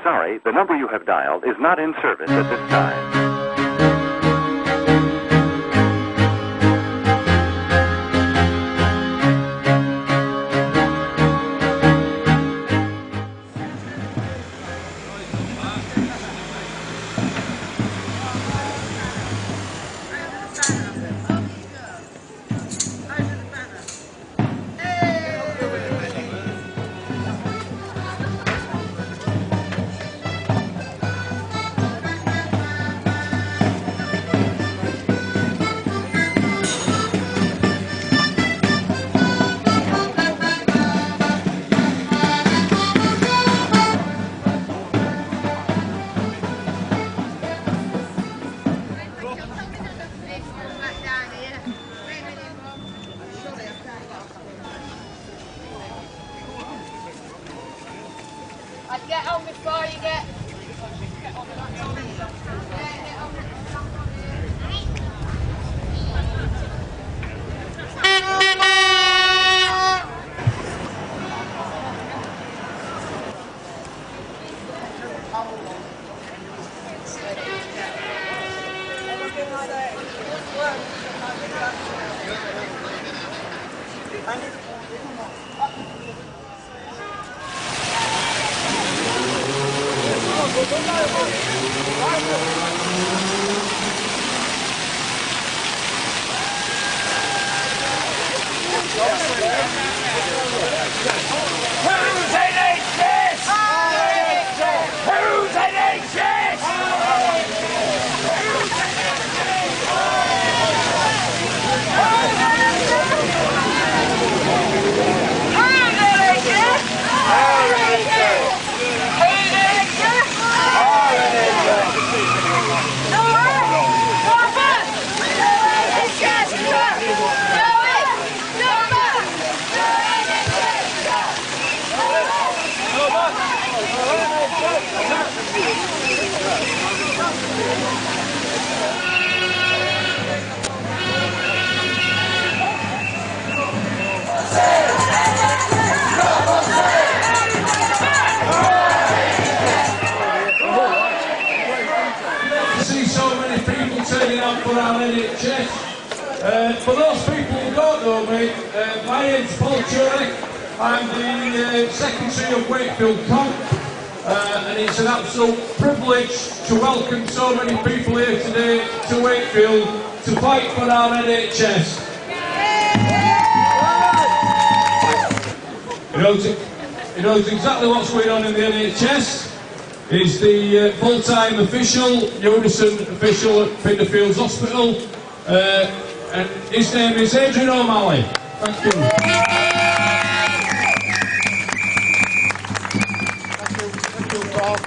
sorry, the number you have dialed is not in service at this time. I'd get on before you get... Who's NHS? Who's NHS? Turning up for our NHS. For those people who don't know me, my name's Paul Turek. I'm the Secretary of Wakefield Camp, and it's an absolute privilege to welcome so many people here today to Wakefield to fight for our NHS. He knows exactly what's going on in the NHS. He's the full-time official, unison official at Pinderfields Hospital, and his name is Adrian O'Malley. Thank you. Thank you, Paul.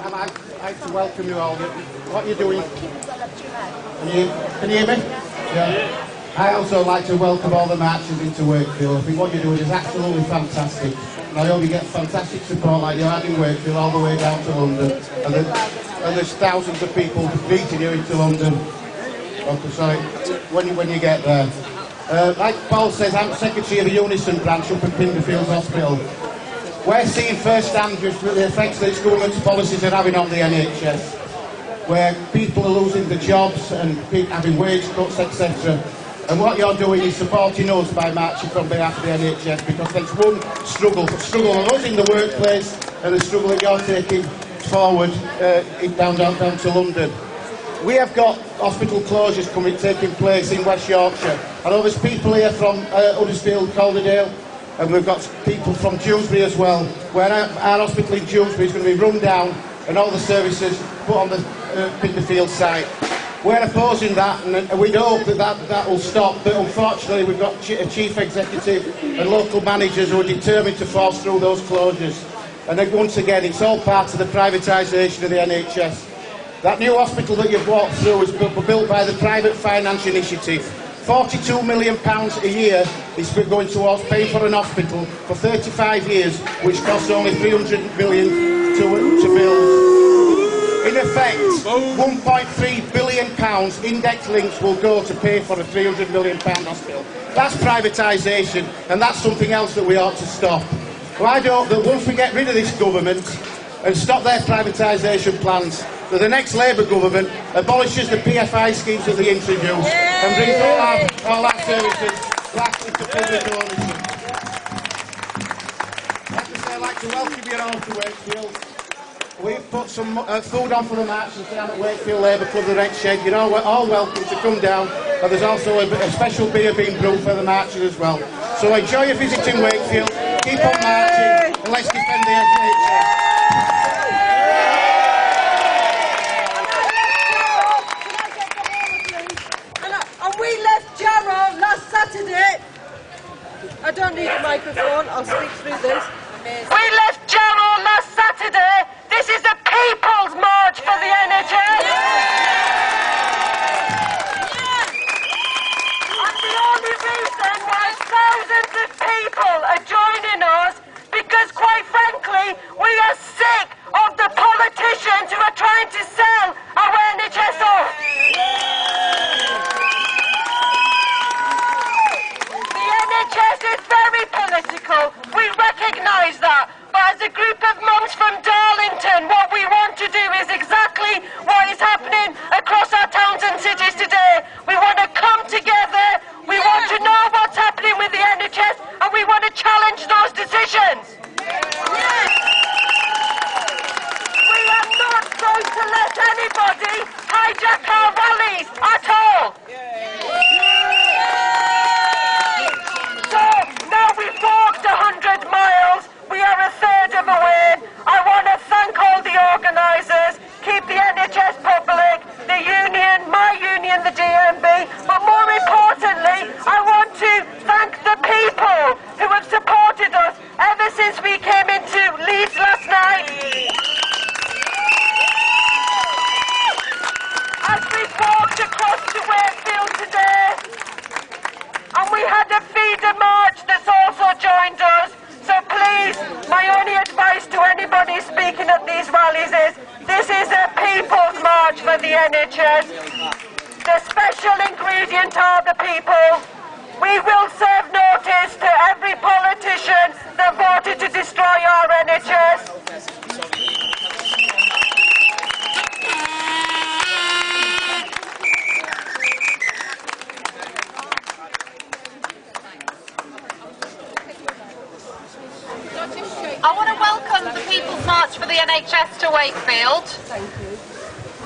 And I'd like to welcome you all. What you're doing? Can you hear me? Yeah. I also like to welcome all the marchers into Wakefield. I think what you're doing is absolutely fantastic. And I hope you get fantastic support like you had in Wakefield all the way down to London. And there's thousands of people meeting you into London. Okay, sorry, when you get there. Like Paul says, I'm Secretary of the Unison branch up in Pinderfields Hospital. We're seeing firsthand just the effects that this government's policies are having on the NHS, where people are losing their jobs and having wage cuts, etc. And what you're doing is supporting us by marching from behalf of the NHS, because there's one struggle of us in the workplace and the struggle that you're taking forward down to London. We have got hospital closures taking place in West Yorkshire. I know there's people here from Huddersfield, Calderdale, and we've got people from Dewsbury as well, where our hospital in Dewsbury is going to be run down and all the services put on the Pinderfield site. We're opposing that, and we'd hope that will stop, but unfortunately we've got a chief executive and local managers who are determined to force through those closures. And then once again, it's all part of the privatisation of the NHS. That new hospital that you've walked through was built by the Private Finance Initiative. £42 million a year is going towards paying for an hospital for 35 years, which costs only £300 million to build. In effect, £1.3 billion index links will go to pay for a £300 million hospital. That's privatisation, and that's something else that we ought to stop. Well, I hope that once we get rid of this government and stop their privatisation plans, that the next Labour government abolishes the PFI schemes that they introduced and brings all our services back into public ownership. I'd like to welcome you all to Wakefield. We've put some food on for the march down at Wakefield Labour Club, the Red Shed. You know, we're all welcome to come down. And there's also a special beer being brewed for the marchers as well. So enjoy your visit in Wakefield, keep on marching, and let's defend the NHS. And we left Jarrow last Saturday. I don't need a microphone, I'll speak through this. We left Jarrow last Saturday. This is a people's march for the NHS. And the only reason why thousands of people are joining us, because quite frankly, we are sick of the politicians who are trying to sell our NHS off. The NHS is very political. We recognise that. But as a group of mums from Darlington, what we want to do is exactly what is happening across our towns and cities today. We want to come together, we want to know what's happening with the NHS, and we want to challenge those decisions. We are not going to let anybody hijack our rallies at all. So, now we've walked 100 miles. We are a third of the way. I want to thank all the organisers, keep the NHS public, the union, my union, the DMB, but more importantly, I want to thank the people who have supported us ever since we came into Leeds last night. As we've walked across to Wakefield today, and we had a feeder march that's also joined us. So please, my only advice to anybody speaking at these rallies is, this is a people's march for the NHS. The special ingredient are the people. We will serve notice to every politician that voted to destroy our NHS. I want to welcome the People's March for the NHS to Wakefield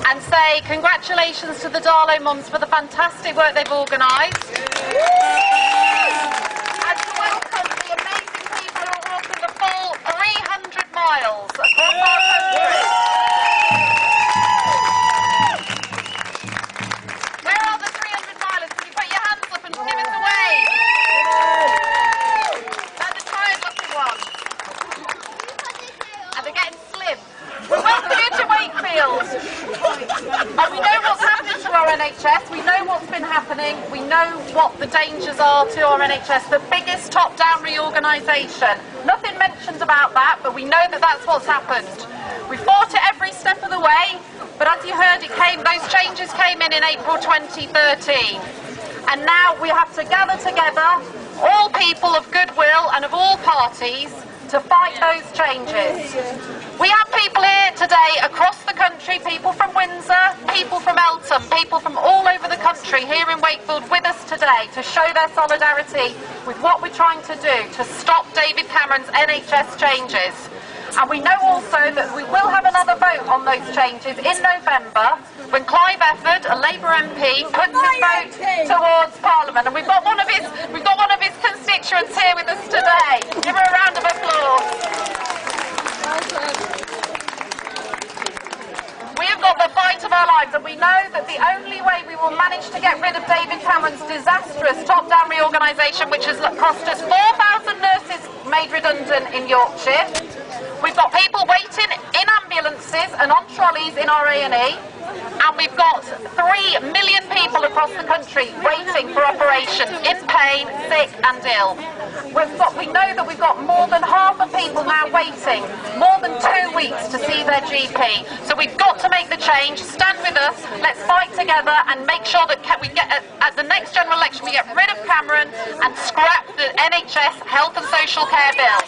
and say congratulations to the Darlow mums for the fantastic work they've organised. And to welcome the amazing people who are walking the full 300 miles across our country. Where are the 300 milers? Can you put your hands up and give us a wave? They're the tired-looking ones. And they're getting slim. We welcome you to Wakefield. And we know what's happening to our NHS. We know what's been happening. We know what the dangers are to our NHS. The biggest top-down reorganisation. Nothing mentioned about that, but we know that that's what's happened. We fought it every step of the way, but as you heard, those changes came in April 2013. And now we have to gather together, all people of goodwill and of all parties, to fight those changes. We have people here today across the country, people from Windsor, people from Eltham, people from all over the country here in Wakefield with us today to show their solidarity with what we're trying to do to stop David Cameron's NHS changes. And we know also that we will have another vote on those changes in November when Clive Efford, a Labour MP, puts his vote towards Parliament. And we've got one of his constituents here with us today. Give her a round of applause. We have got the fight of our lives, and we know that the only way we will manage to get rid of David Cameron's disastrous top-down reorganisation, which has cost us 4,000 nurses made redundant in Yorkshire. We've got people waiting in ambulances and on trolleys in our A&E, and we've got 3 million people across the country waiting for operations, in pain, sick and ill. We know that we've got more than half of people now waiting, more than 2 weeks to see their GP. So we've got to make the change. Stand with us. Let's fight together and make sure that we get at the next general election we get rid of Cameron and scrap the NHS health and social care bill.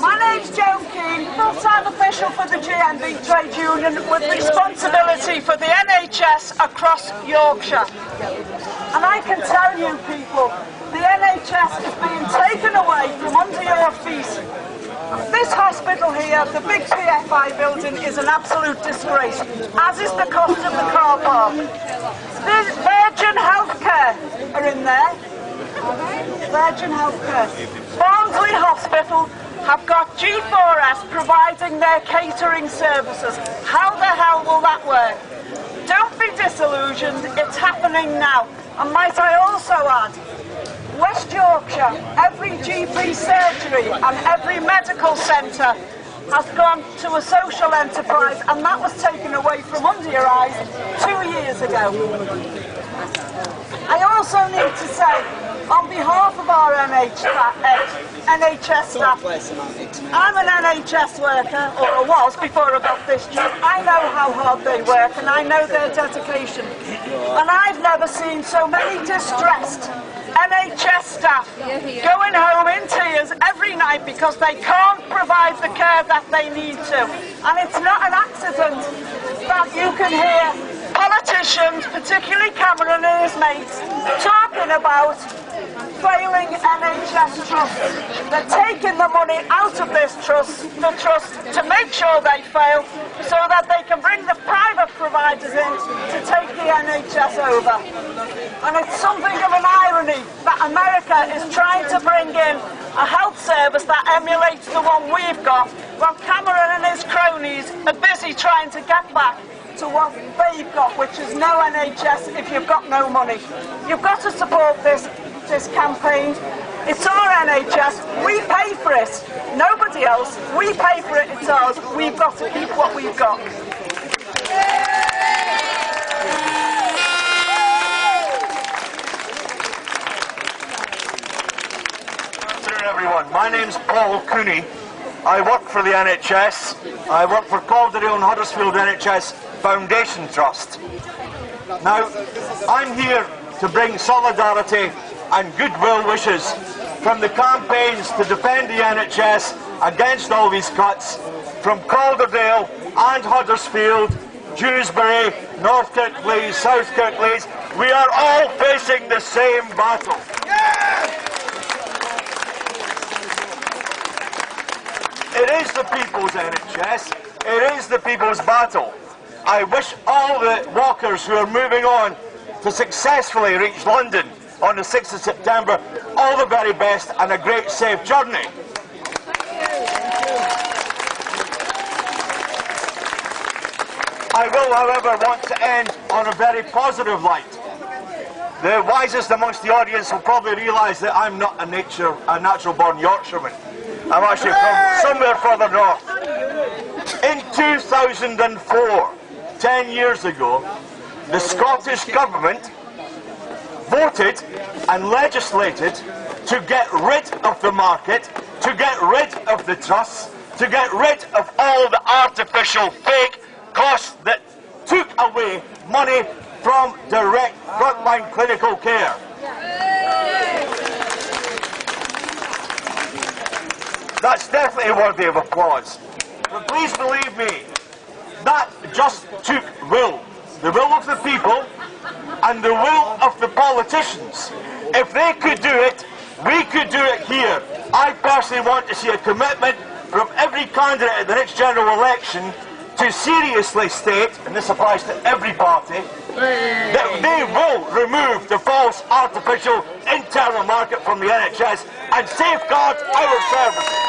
My name's Joan Keane, full-time official for the GMB trade union with responsibility for the NHS across Yorkshire. And I can tell you people, the NHS is being taken away from under your feet. This hospital here, the big PFI building, is an absolute disgrace, as is the cost of the car park. Virgin Healthcare are in there. Virgin Healthcare. Barnsley Hospital have got G4S providing their catering services. How the hell will that work? Don't be disillusioned, it's happening now. And might I also add, West Yorkshire, every GP surgery and every medical centre has gone to a social enterprise, and that was taken away from under your eyes 2 years ago. I also need to say, on behalf of our NHS staff, I'm an NHS worker, or I was before I got this job. I know how hard they work and I know their dedication. And I've never seen so many distressed NHS staff going home in tears every night because they can't provide the care that they need to. And it's not an accident that you can hear politicians, particularly Cameron and his mates, talking about failing NHS trusts. They're taking the money out of this trust, to make sure they fail, so that they can bring the private providers in to take the NHS over. And it's something of an irony that America is trying to bring in a health service that emulates the one we've got, while Cameron and his cronies are busy trying to get back to what they've got, which is no NHS if you've got no money. You've got to support this campaign. It's our NHS. We pay for it. Nobody else. We pay for it. It's ours. We've got to keep what we've got. Good afternoon, everyone. My name's Paul Cooney. I work for the NHS. I work for Calderdale and Huddersfield NHS Foundation Trust. Now, I'm here to bring solidarity and goodwill wishes from the campaigns to defend the NHS against all these cuts, from Calderdale and Huddersfield, Dewsbury, North Kirklees, South Kirklees. We are all facing the same battle. It is the people's NHS. It is the people's battle. I wish all the walkers who are moving on to successfully reach London on the 6th of September all the very best and a great safe journey. I will, however, want to end on a very positive light. The wisest amongst the audience will probably realise that I'm not a natural-born Yorkshireman. I'm actually from somewhere further north. In 2004, 10 years ago, the Scottish Government voted and legislated to get rid of the market, to get rid of the trusts, to get rid of all the artificial fake costs that took away money from direct frontline clinical care. That's definitely worthy of applause. But please believe me, that just took will. The will of the people and the will of the politicians. If they could do it, we could do it here. I personally want to see a commitment from every candidate at the next general election to seriously state, and this applies to every party, that they will remove the false, artificial internal market from the NHS and safeguard our services.